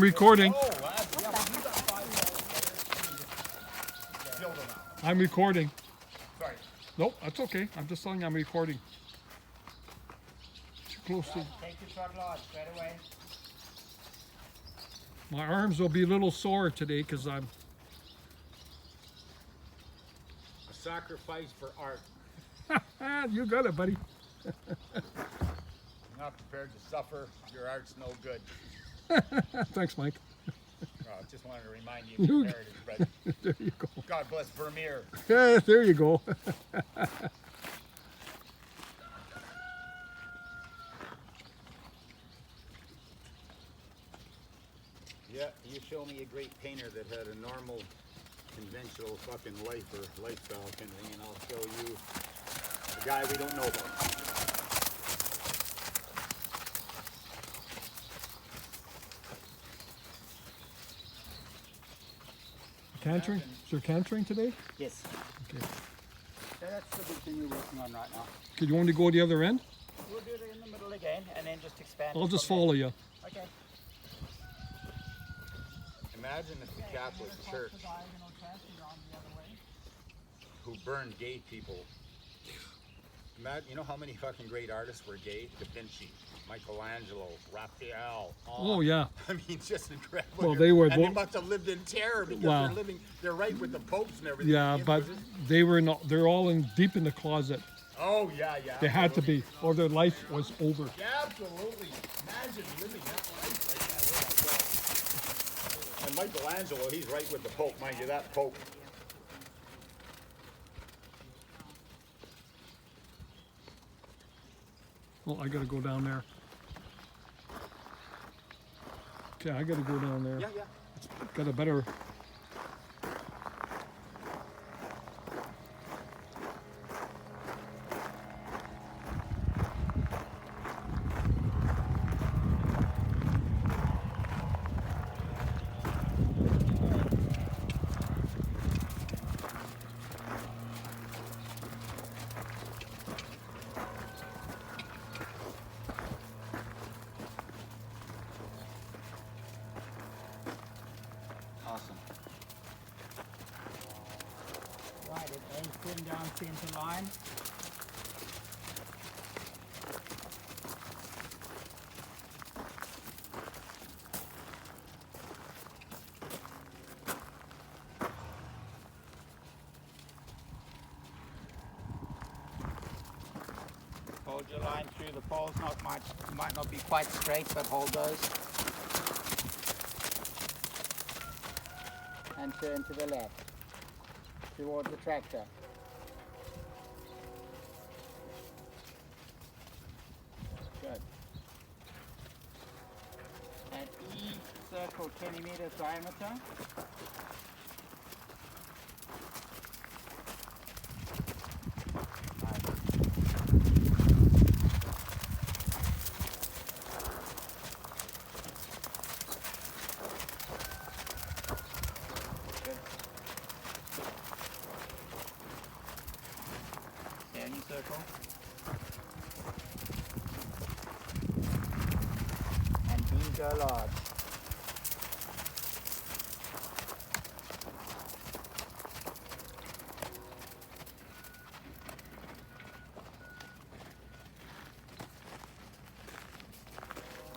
Recording. Oh, that's, yeah, but you got 5 volts. Build them out. I'm recording. Sorry. Nope, that's okay. I'm just telling you I'm recording. Too close to. Take your truck lodge straight away. My arms will be a little sore today because I'm. A sacrifice for art. You got it, buddy. I'm not prepared to suffer. Your art's no good. Thanks, Mike. Just wanted to remind you of your heritage, but There you go. God bless Vermeer. Yeah, there you go. Yeah, you show me a great painter that had a normal, conventional fucking life or lifestyle kind of thing, and I'll show you a guy we don't know about. Cantering? Is there cantering today? Yes. Okay. So that's the big thing we're working on right now. Could you want to go the other end? We'll do it in the middle again and then just expand. I'll it just from there. follow you. Okay. Imagine if the Catholic Church, who burned gay people, imagine, you know how many fucking great artists were gay? Da Vinci, Michelangelo, Raphael. Oh, yeah. I mean, just incredible. Well, they were and they both- must have lived in terror because Wow. they're right with the popes and everything. Yeah, The but Inquisition. they were not. They're all deep in the closet. Oh, yeah. They had to be, or their life was over. Yeah, absolutely. Imagine living that life like that. Oh, my God. And Michelangelo, he's right with the Pope, mind you, that Pope. Oh, I gotta go down there. Okay, I gotta go down there. Yeah. Got a better. Awesome. Right, it ends pin down center line. Hold your line through the poles, might not be quite straight, but hold those. And turn to the left, towards the tractor. Good. And E circle 20 meters diameter. Circle. And B go large.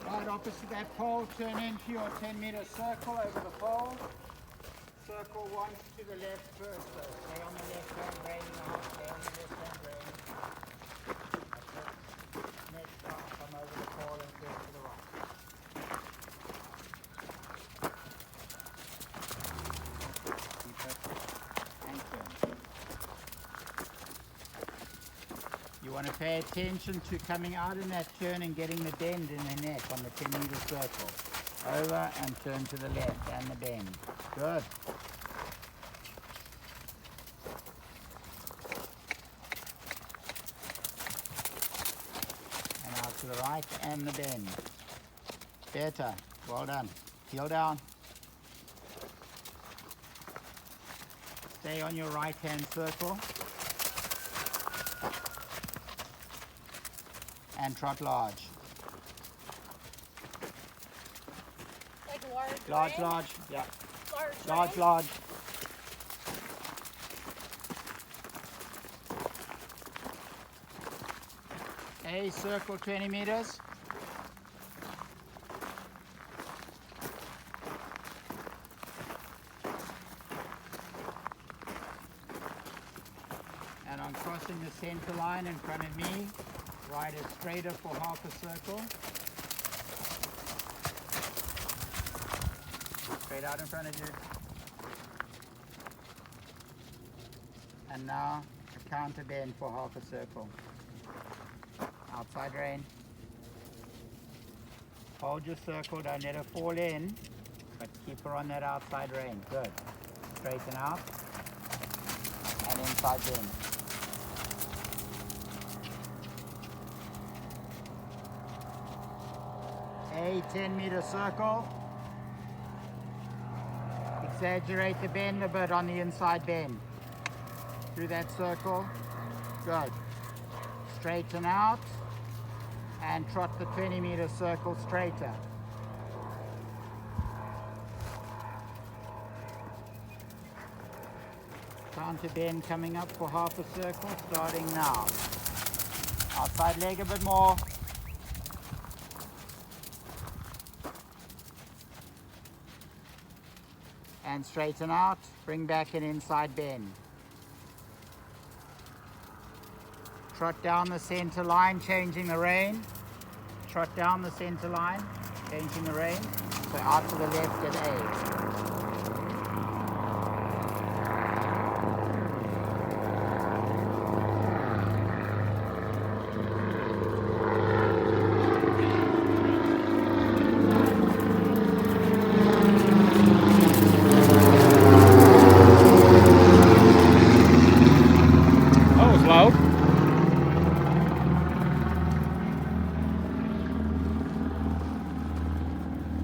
Right opposite that pole, turn into your 10-meter circle over the pole. Circle once to the left first, so stay on the left hand rein now, stay on the left hand rein. Next up, come over the pole and turn to the right. Keep it and turn. You want to pay attention to coming out in that turn and getting the bend in the neck on the 10-meter circle. Over and turn to the left and the bend. Good. And out to the right and the bend. Better. Well done. Heel down. Stay on your right hand circle. And trot large. Like a Large, right? large. Yeah. Large, Large, right? large. A circle 20 meters. And I'm crossing the center line in front of me. Ride it straighter for half a circle. Straight out in front of you. And now a counter bend for half a circle. Outside rein. Hold your circle, don't let her fall in, but keep her on that outside rein. Good. Straighten out. And inside bend. A 10-meter circle. Exaggerate the bend a bit on the inside bend. Through that circle. Good. Straighten out and trot the 20-meter circle straighter. Counter bend coming up for half a circle, starting now. Outside leg a bit more. And straighten out, bring back an inside bend. Trot down the center line, changing the rein. Trot down the center line, changing the rein. So out to the left at A. That was loud.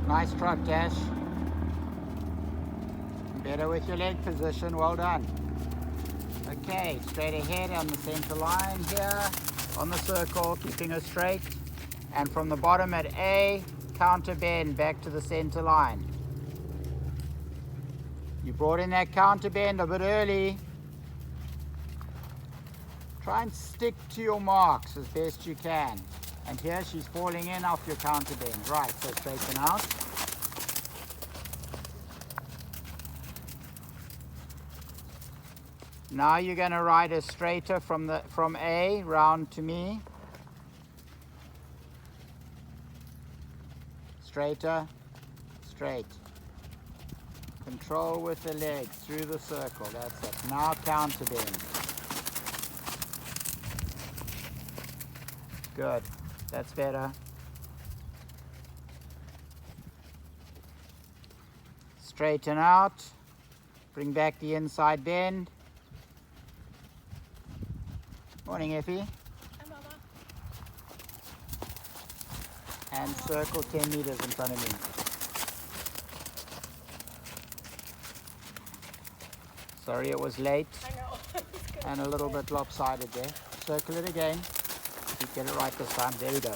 Nice trot, Dash. Better with your leg position, well done. Okay, straight ahead on the center line here, on the circle, keeping her straight. And from the bottom at A, counter bend back to the center line. You brought in that counter bend a bit early. Try and stick to your marks as best you can. And here she's falling in off your counter bend. Right, so straighten out. Now you're going to ride her straighter from A round to me. Straighter, straight. Control with the leg through the circle. That's it. Now counter bend. Good. That's better. Straighten out. Bring back the inside bend. Morning, Effie. Hi, Mama. And circle 10 meters in front of me. Sorry it was late I know. and a little bit lopsided there. Circle it again. Get it right this time. There we go.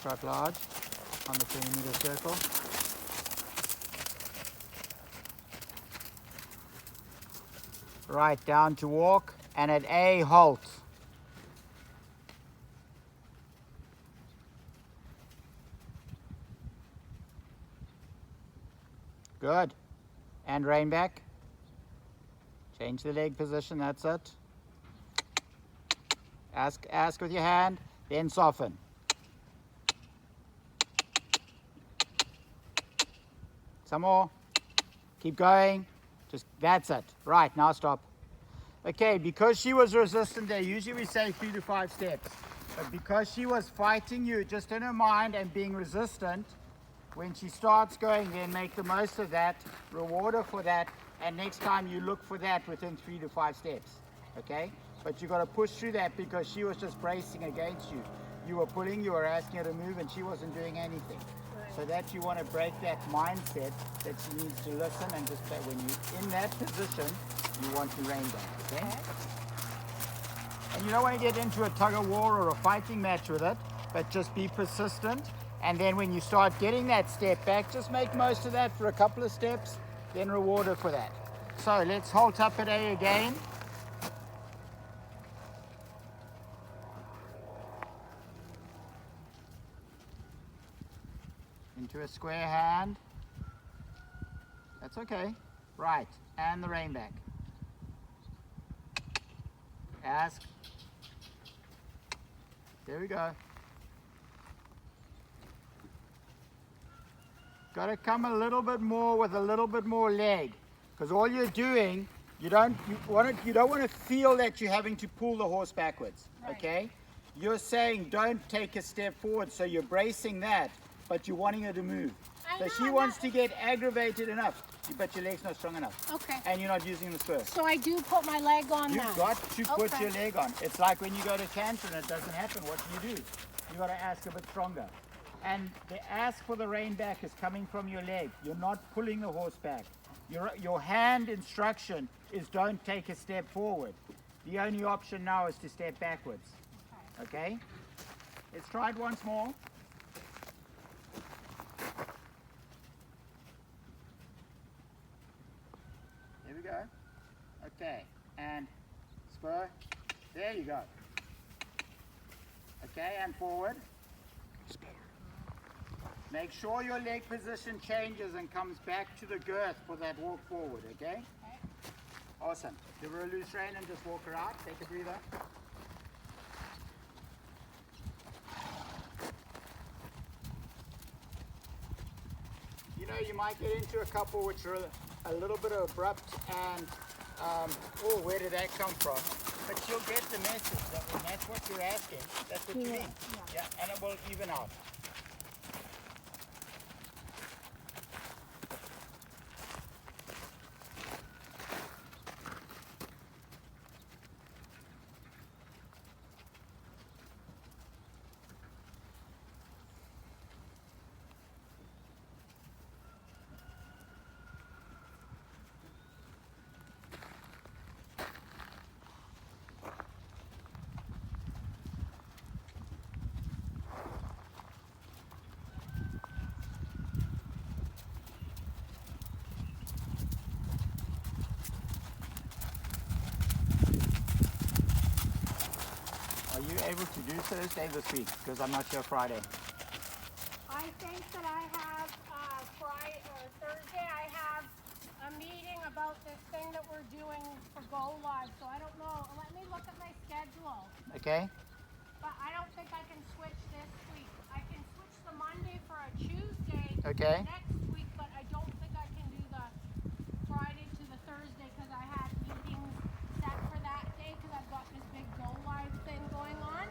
Trot large on the 20-meter circle. Right, down to walk, and at A, halt. Good. And rein back. Change the leg position, that's it. Ask with your hand, then soften. Some more. Keep going. Just, that's it. Right, now stop. Okay, because she was resistant there, usually we say 3 to 5 steps. But because she was fighting you just in her mind and being resistant, when she starts going, then make the most of that, reward her for that, and next time you look for that within 3 to 5 steps, okay? But you got to push through that because she was just bracing against you. You were pulling, you were asking her to move, and she wasn't doing anything. So that you want to break that mindset that she needs to listen and just that when you're in that position, you want to rein down, okay? And you don't want to get into a tug of war or a fighting match with it, but just be persistent. And then when you start getting that step back, just make most of that for a couple of steps, then reward her for that. So let's halt up at A again. Into a square hand. That's okay. Right, and the rein back. Ask. There we go. Got to come a little bit more with a little bit more leg, because all you're doing, you don't want to feel that you're having to pull the horse backwards. Right. Okay? You're saying don't take a step forward, so you're bracing that, but you're wanting her to move. I So know, she I'm wants not- to get aggravated enough, but your leg's not strong enough. Okay. And you're not using the spur. So I do put my leg on You've that. got to put Okay. your leg on. It's like when you go to canter and it doesn't happen, what do? You got to ask a bit stronger. And the ask for the rein back is coming from your leg. You're not pulling the horse back. Your hand instruction is don't take a step forward. The only option now is to step backwards. Okay? Let's try it once more. Here we go. Okay, and spur. There you go. Okay, and forward. Make sure your leg position changes and comes back to the girth for that walk forward, okay? Awesome. Give her a loose rein and just walk her out. Take a breather. You know, you might get into a couple which are a little bit abrupt and, oh, where did that come from? But you'll get the message. I mean, that's what you're asking. That's what you mean. Yeah, and it will even out. Are you able to do Thursday this week? Because I'm not sure Friday. I think that I have Friday or Thursday. I have a meeting about this thing that we're doing for Go Live. So I don't know. Let me look at my schedule. Okay? But I don't think I can switch this week. I can switch the Monday for a Tuesday Okay. next week, but I don't think I can do the Friday to the Thursday because I had meetings set for that day because I've got this big Go Live thing going on.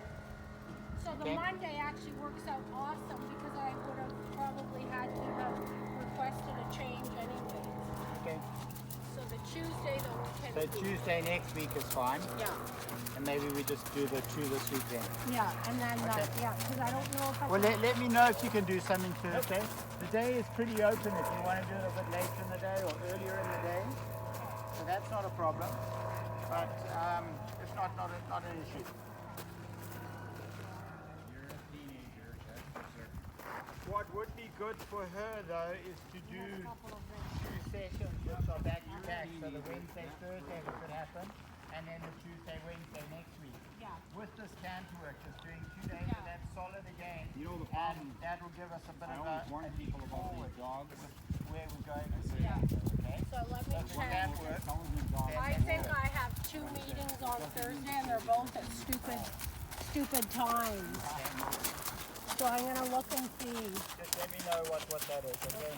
So the Okay. Monday actually works out awesome because I would have probably had to have requested a change anyways. Okay. So the Tuesday though can So be. Tuesday next week is fine. Yeah, And maybe we just do the two this week then. yeah, and then Okay. yeah, because I don't know if I Well, can. let me know if you can do something Thursday. The day is pretty open if you want to do it a bit later in the day or earlier in the day. So that's not a problem. But it's not an issue. You're a teenager, that's for certain. What would be good for her though is to do a couple of days. 2 sessions which are back to back. So the Wednesday, Thursday which could happen, and then the Tuesday, Wednesday next week. Yeah. With this canter work, just doing 2 days of that solid again. You know the And problem, that will give us a bit I of always warn a people leap about forward these dogs. with where we're going with the Yeah. canter, okay? So let me So for check. that work, Television dogs. I think I have 2 meetings on Thursday and they're both at stupid times. So I'm gonna look and see. just let me know what that is, okay?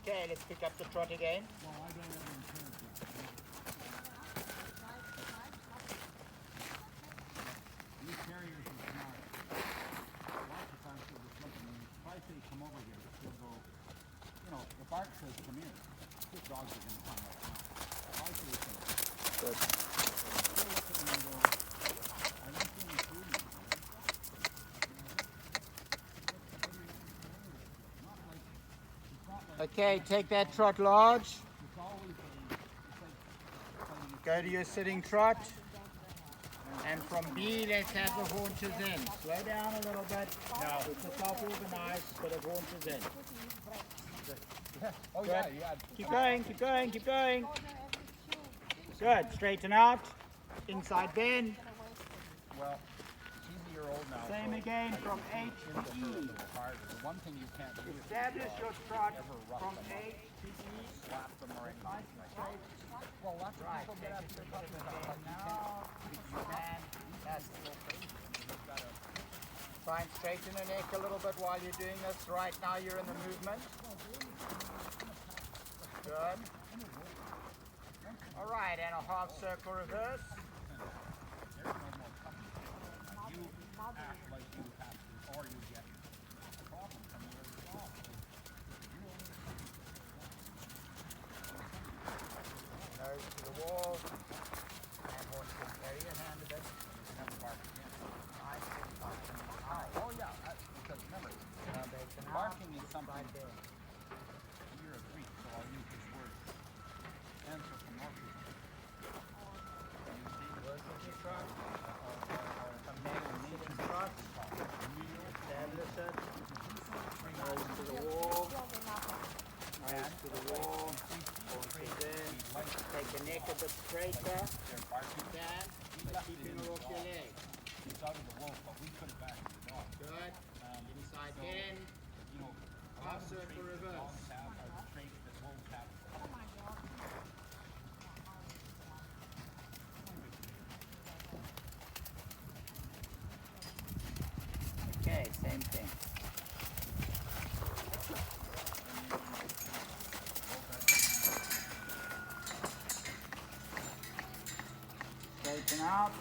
Okay, let's pick up the trot again. These carriers are smart. Lots of times they'll just look at me. If I say come over here, they'll go, you know, the bark says come here. These dogs are going to come right now. If I say come, Good. they'll look at me and go, I don't see any food in here. It's not like Okay, take that trot large. it's always a, it's like fighting a Go to your sitting trot. And from B, let's have the haunches in. Slow down a little bit. No. Get yourself organized, put the haunches in. Oh, Good. yeah. Keep going, keep going, keep going. Good. Straighten out. Inside bend. Well, she's a year old now. Same so again I from think H into to her a E. little harder. The one thing you can't do is Establish your trot ever rough from them up, H to E. slap them or anything Nice like and that. straight. Well, lots of Right. people get up to their puppy and like you Now, you can. That's Try and straighten the neck a little bit while you're doing this. Right now you're in the movement. Good. All right, and a half circle reverse. there's no more puppy. You act like you have to, or you get a problem from where it's wrong. Nose to the wall. And horse can carry your hand a bit. Never bark again. Nice and fine. Oh yeah, because remember, Foundation out. barking is something Right there. you're a Greek, so I'll use this word. Anthropomorphism. Work with your trot. From Sitting trot. Establish it. Nose to the wall. Nose to the wall. Horses in. Take the neck a bit straighter. They're barking. Stand. But keeping her off your leg. He's out of the wolf, but we put it back in the dog. Good. Inside bend. You know, a lot Half of the circle traits that reverse. dogs have are the traits that wolves have. Okay, same thing. Straighten out.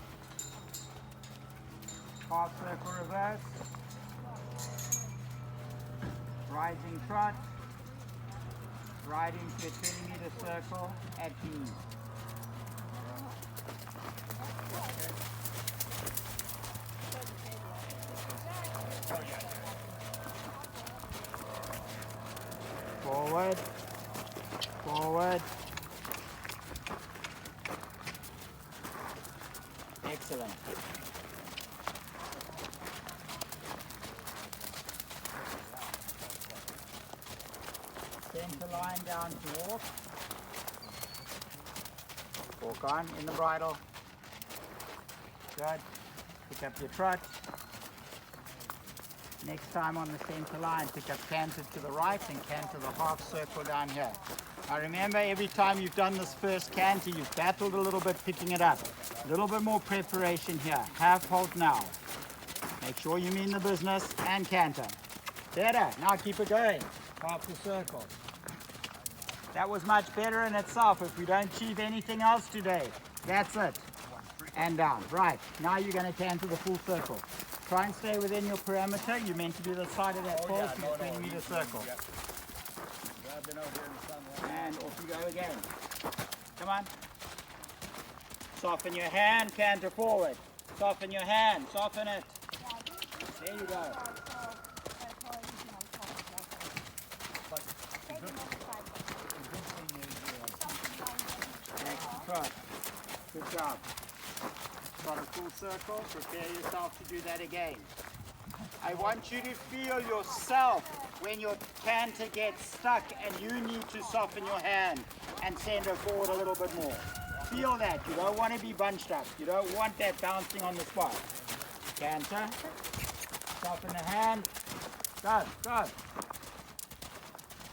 Half circle reverse. Rising trot. Right into a 20-meter circle at ease. Forward. Forward. Excellent. Center line down to walk. Walk on in the bridle. Good. Pick up your trot. Next time on the center line, pick up canter to the right and canter the half circle down here. Now remember, every time you've done this first canter, you've battled a little bit picking it up. A little bit more preparation here. Half halt now. Make sure you mean the business and canter. Better. Now keep it going. Half the circle. That was much better in itself. If we don't achieve anything else today, that's it. And down. Right. Now you're going to canter the full circle. Try and stay within your parameter. You're meant to be the side of that pole to the 20-meter circle. Yeah, I've been out here in the sun. And off you go again. Come on. Soften your hand, canter forward. Soften your hand, soften it. There you go. Next trot. Good job. Trot a full circle. Prepare yourself to do that again. I want you to feel yourself when your canter gets stuck and you need to soften your hand and send her forward a little bit more. Feel that. You don't want to be bunched up. You don't want that bouncing on the spot. Canter. Soften the hand. Good, good.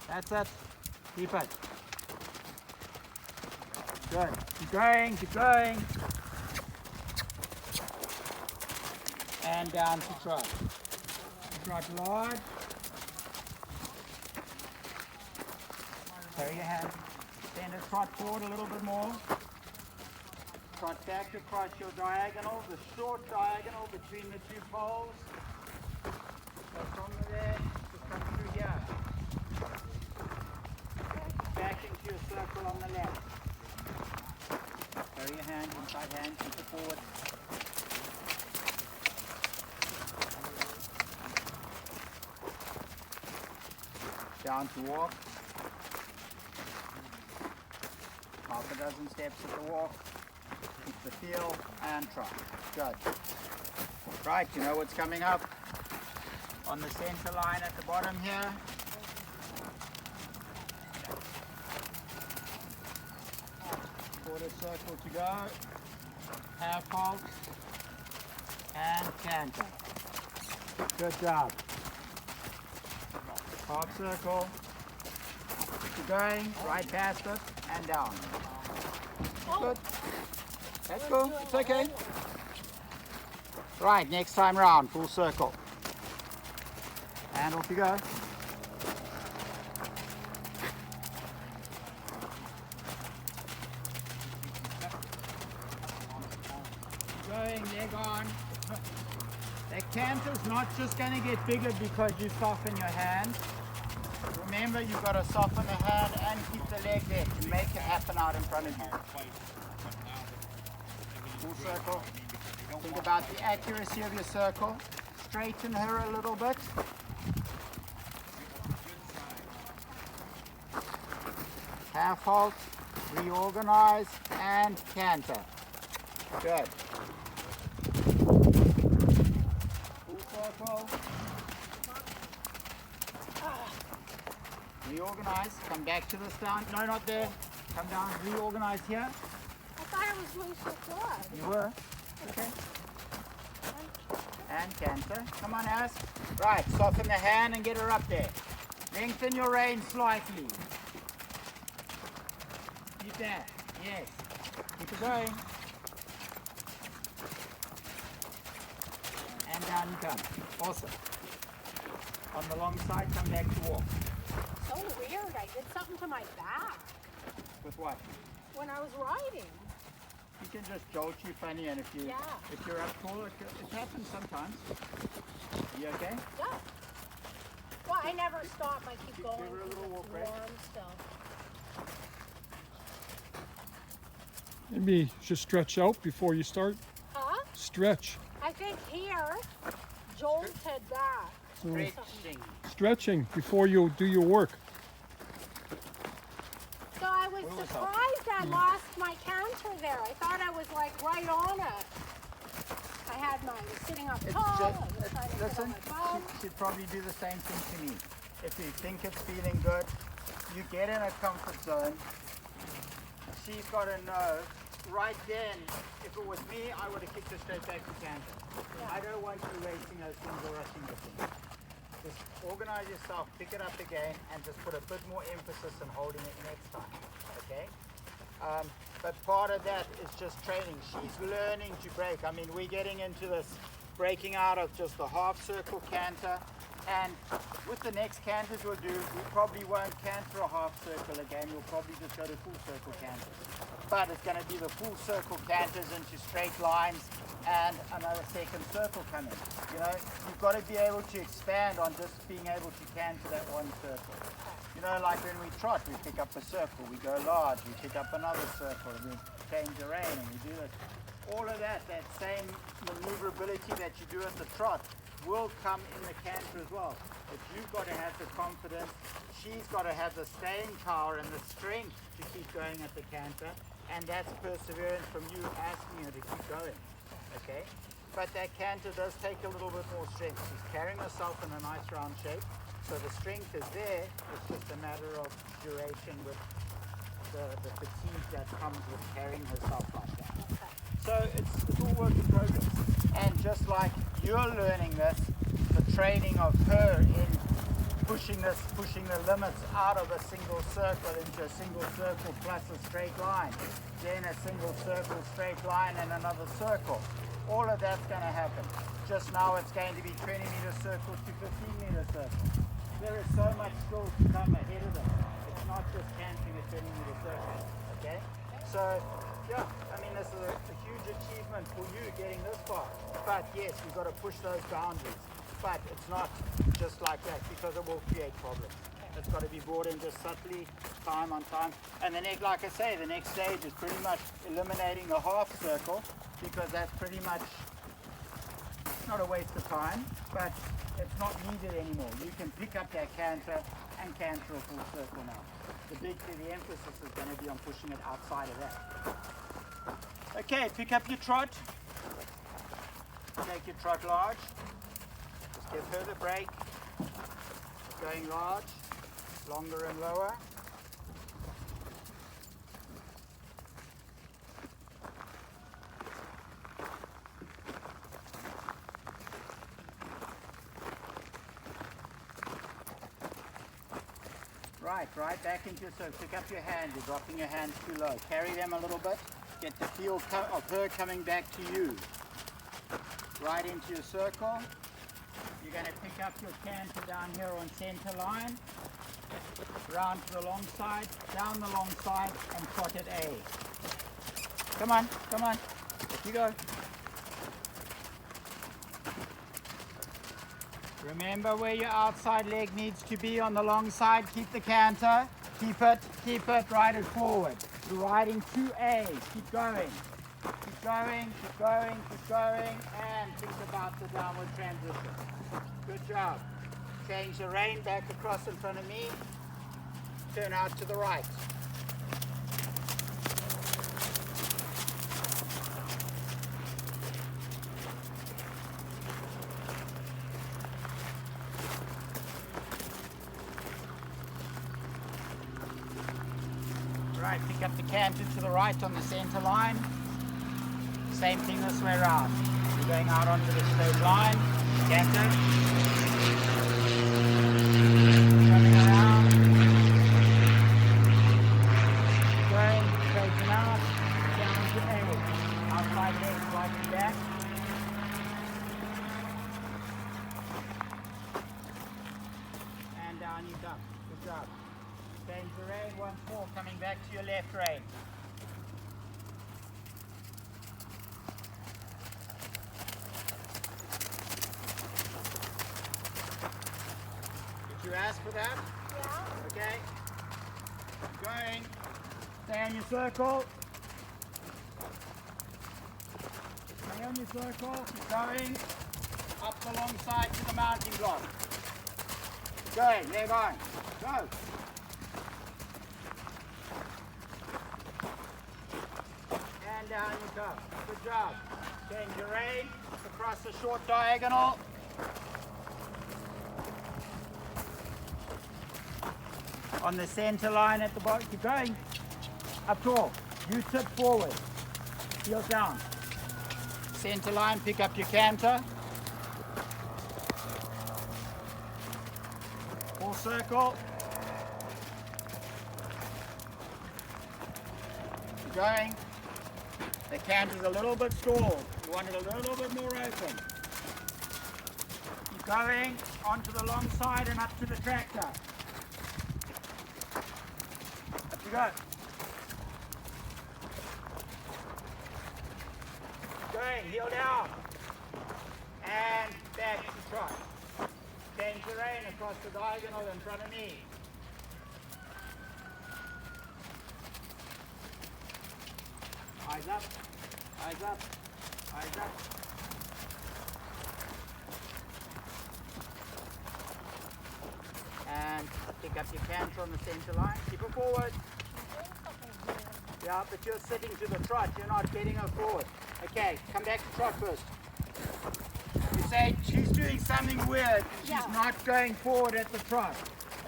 That's it. Keep it. Good. Keep going, keep going. And down to trot. Trot large. Carry your hand. Send a trot forward a little bit more. Trot back across your diagonal, the short diagonal between the two poles. So from there, just come through here. Back into your circle on the left. Carry your hand, inside hand, keep it forward. Down to walk. Half a dozen steps at the walk. the heel and trot. Good. Right, you know what's coming up on the center line at the bottom here? Quarter circle to go. Half halt and canter. Good job. Half circle. Keep going, right past it and down. Good. That's cool. It's okay. Right, next time round, full circle. And off you go. Going, leg on. The canter's not just going to get bigger because you soften your hand. Remember, you've got to soften the hand and keep the leg there to make it happen out in front of you. Full circle. Think about the accuracy of your circle. Straighten her a little bit. Half halt, reorganize, and canter. Good. Full circle. Reorganize, come back to this down. No, not there. Come down, reorganize here. I thought I was doing so good. You were. Okay. And canter. Come on, Alice. Right, soften the hand and get her up there. Lengthen your rein slightly. Keep that. Yes. Keep it going. And down you come. Awesome. On the long side, come back to walk. So weird. I did something to my back With what? when I was riding. You can just jolt you funny, and if you're up tall, it happens sometimes. You okay? Yeah. Well, I never stop. I keep going. Give her a little walk, It's right? warm still. Maybe you should stretch out before you start. Huh? Stretch. I think here, jolted back. Stretching. Stretching before you do your work. So I was surprised I lost my canter there. I thought I was like right on it. I had mine sitting up It's tall. just, I was trying to sit listen, on my bum. she'd probably do the same thing to me. If you think it's feeling good, you get in a comfort zone. She's got to know right then, if it was me, I would have kicked her straight back to canter. I don't want you racing those things or rushing the things. Just organize yourself, pick it up again, and just put a bit more emphasis on holding it next time, okay? But part of that is just training. She's learning to break. I mean, we're getting into this breaking out of just the half circle canter, and with the next canters we'll do, we probably won't canter a half circle again. We'll probably just go to full circle canters. But it's going to be the full circle canters into straight lines and another second circle coming. You know, you've got to be able to expand on just being able to canter that one circle. You know, like when we trot, we pick up a circle, we go large, we pick up another circle, we change the rein, and we do it. All of that same maneuverability that you do at the trot will come in the canter as well. But you've got to have the confidence, she's got to have the staying power and the strength to keep going at the canter, and that's perseverance from you asking her to keep going, okay? But that canter does take a little bit more strength. She's carrying herself in a nice round shape, so the strength is there. It's just a matter of duration with the fatigue that comes with carrying herself like that. So it's all work in progress. And just like you're learning this, the training of her in pushing the limits out of a single circle into a single circle plus a straight line, then a single circle, straight line, and another circle. All of that's going to happen. Just now it's going to be 20-meter circles to 15-meter circles. There is so much still to come ahead of them. It's not just cantering a 20-meter circle, okay? So, yeah, I mean, this is a huge achievement for you getting this far. But yes, we've got to push those boundaries. But it's not just like that, because it will create problems. It's got to be brought in just subtly, time on time. And the next, like I say, the next stage is pretty much eliminating the half circle, because that's pretty much not a waste of time, but it's not needed anymore. You can pick up that canter and canter a full circle now. The emphasis is going to be on pushing it outside of that. Okay, pick up your trot. Take your trot large. Just give her the break. Going large, longer and lower. Right back into your circle. Pick up your hand. You're dropping your hands too low. Carry them a little bit. Get the feel of her coming back to you. Right into your circle. You're going to pick up your canter down here on center line. Round to the long side, down the long side, and trot at A. Come on, come on. Off you go. Remember where your outside leg needs to be on the long side. Keep the canter. Keep it, ride it forward. You're riding to A. Keep going. Keep going, keep going, keep going, and think about the downward transition. Good job. Change the rein back across in front of me. Turn out to the right. Right, pick up the canter to the right on the center line. Same thing this way around. You're going out onto the straight line. Canter. Coming around. Going, straighten out. Down to A. Outside leg slightly back. And down you go. Good job. Change the rein once more, coming back to your left rein. Did you ask for that? Yeah. Okay. Keep going. Stay on your circle. Stay on your circle. Keep going. Up the long side to the mounting block. Keep going. Leg on. Go. And down you go. Good job. Change your rein across the short diagonal. On the center line at the bottom. Keep going. Up tall. You tip forward. Heel down. Center line. Pick up your canter. Full circle. Keep going. The canter's a little bit stalled. You want it a little bit more open. Keep going. Onto the long side and up to the tractor. Up you go. Going, heel down. And back to trot. Change the rein across the diagonal in front of me. Eyes up, eyes up, eyes up. And pick up your canter on the center line. Keep it forward. Yeah, but you're sitting to the trot. You're not getting her forward. Okay, come back to trot first. You say she's doing something weird. She's not going forward at the trot.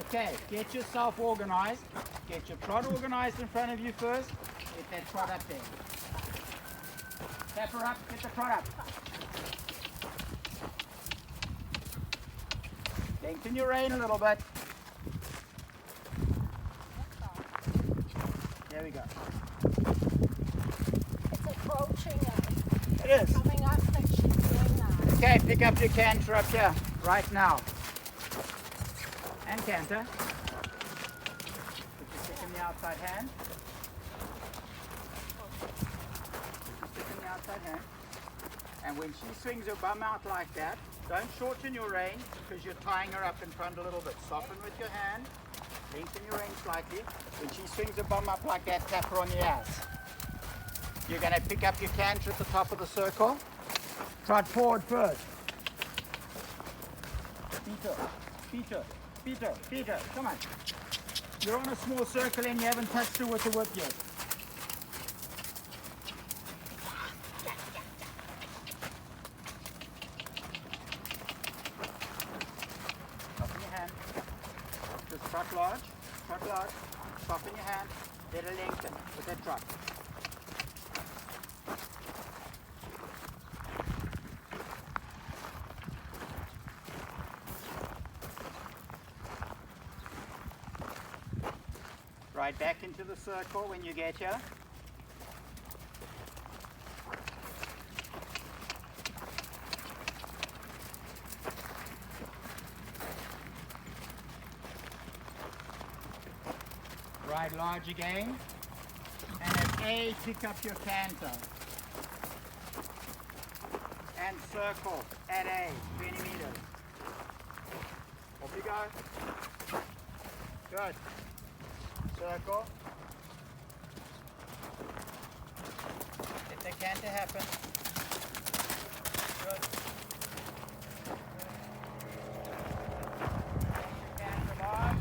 Okay, get yourself organized. Get your trot organized in front of you first. Get that trot up there. Tap her up, get the trot up. Lengthen your rein a little bit. There we go. It's approaching It is. coming up that she's doing that. Okay, pick up your canter up here, right now. And canter. Put your stick in the outside hand. Put your stick in the outside hand. And when she swings her bum out like that, don't shorten your rein because you're tying her up in front a little bit. Soften with your hand. Lengthen your rein slightly. When she swings her bum up like that, tap her on the ass. You're going to pick up your canter at the top of the circle. Trot forward first. Beat her. Come on. You're on a small circle and you haven't touched her with the whip yet. Trot large, trot large. Soften your hand, let it lengthen with that trot. Right back into the circle when you get here. Ride large again. And at A, pick up your canter. And circle at A, 20 meters. Off you go. Good. Circle. Let the canter happen. Good. Canter large.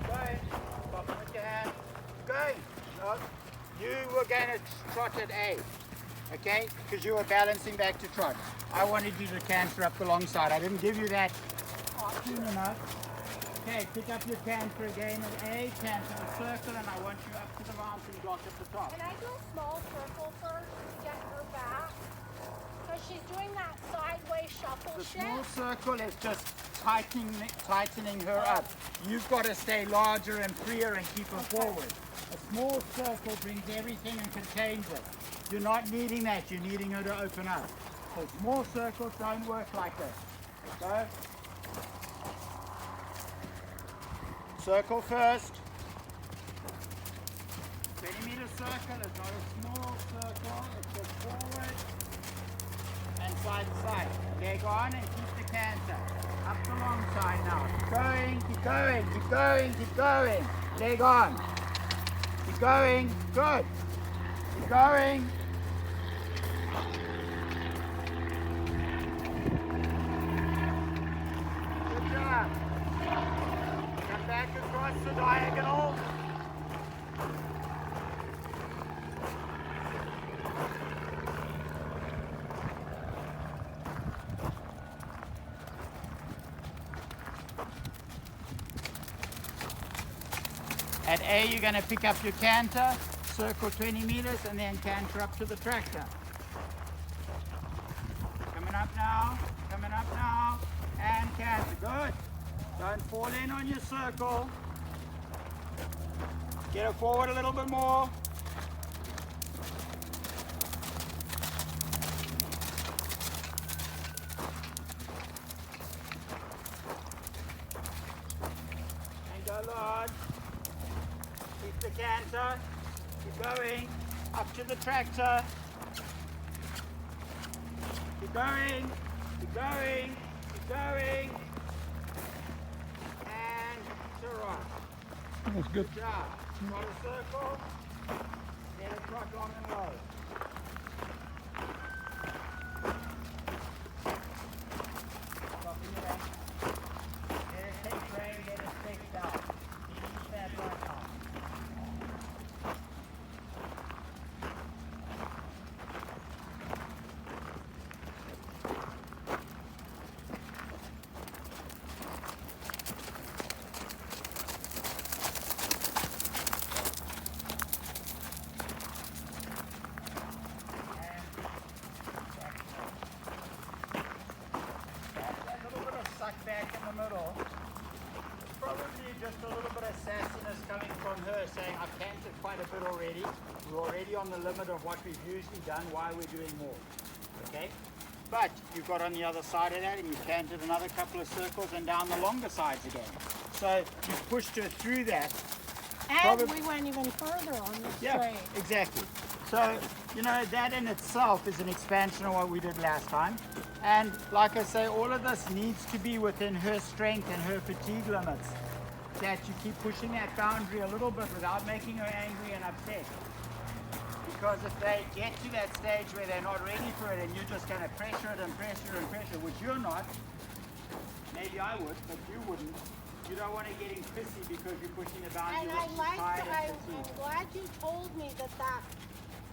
Going. Stop with your hand. Going. No. You were going to trot at A. Okay? Because you were balancing back to trot. I wanted you to canter up the long side. I didn't give you that soon enough. Okay, pick up your canter again at A, canter the circle, and I want you up to the mountain block at the top. Can I do a small circle first to get her back? Because she's doing that sideways shuffle The shit. small circle is just tightening her up. You've got to stay larger and freer and keep her forward. A small circle brings everything and contains it. You're not needing that, you're needing her to open up. So small circles don't work like this. Go. Circle first. 20-meter circle is not a small circle, it's just forward and side to side. Leg on and keep the canter. Up the long side now. Keep going, keep going, keep going, keep going. Leg on. Keep going. Good. Keep going. Good job. Come back across the diagonal. At A, you're going to pick up your canter, circle 20 meters, and then canter up to the tractor. Coming up now, and canter. Good. Don't fall in on your circle. Get her forward a little bit more. And go large. Keep the canter. Keep going. Up to the tractor. Keep going. Keep going. Keep going. And to right. That's good. Good job. Trot a circle. Let it trot long and low. Stop in the back. Let it take rain. Let it take down. Use that right now. That little bit of suck back in the middle. It's probably just a little bit of sassiness coming from her saying, I've canted quite a bit already. We're already on the limit of what we've usually done. Why we're doing more? Okay? But you've got on the other side of that and you canted another couple of circles and down the longer sides again. So you've pushed her through that. And Probably- we went even further on the Yeah, straight. exactly. So, you know, that in itself is an expansion of what we did last time. And like I say, all of this needs to be within her strength and her fatigue limits. That you keep pushing that boundary a little bit without making her angry and upset. Because if they get to that stage where they're not ready for it and you're just going to pressure it and pressure and pressure, which you're not, maybe I would, but you wouldn't. You don't want to get in pissy because you're pushing the boundary. And when she's tired and I'm fatigued. glad you told me that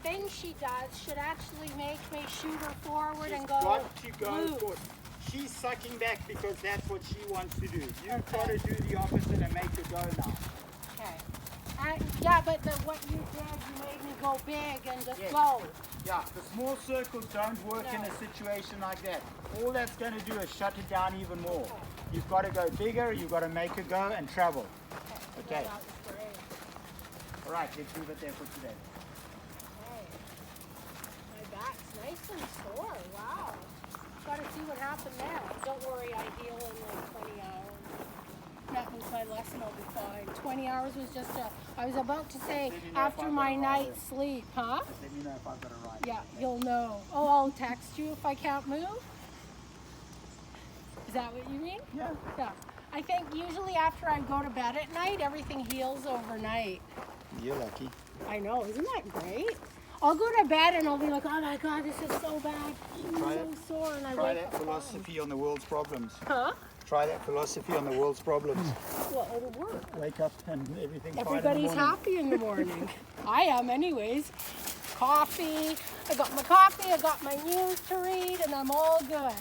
thing she does should actually make me shoot her forward and She's go got to go loop. forward. She's sucking back because that's what she wants to do. You've got to do the opposite and make her go now. Okay. Yeah, but what you did, you made me go big and just Yes. go. Yeah, the small circles don't work in No. a situation like that. All that's going to do is shut it down even more. You've got to go bigger, you've got to make her go and travel. Okay. Yeah, that was great. All right, let's leave it there for today. Okay. My back's nice and sore. Wow. Gotta see what happened there. Don't worry, I heal in like 20 hours. That was my lesson, I'll be fine. 20 hours was just I was about to say, Let me know if after I've my got a ride. night's sleep, huh? Just let me know if I've got a ride. Yeah, you'll know. Oh, I'll text you if I can't move? Is that what you mean? Yeah. Yeah. I think usually after I go to bed at night, everything heals overnight. You're lucky. I know, isn't that great? I'll go to bed and I'll be like, oh my God, this is so bad. I'm Try so it. sore. And I Try wake that up fine. philosophy on the world's problems. Huh? Try that philosophy on the world's problems. Well, it'll work. Wake up and everything's fine in the Everybody's morning. happy in the morning. I am anyways. Coffee. I got my coffee, I got my news to read, and I'm all good.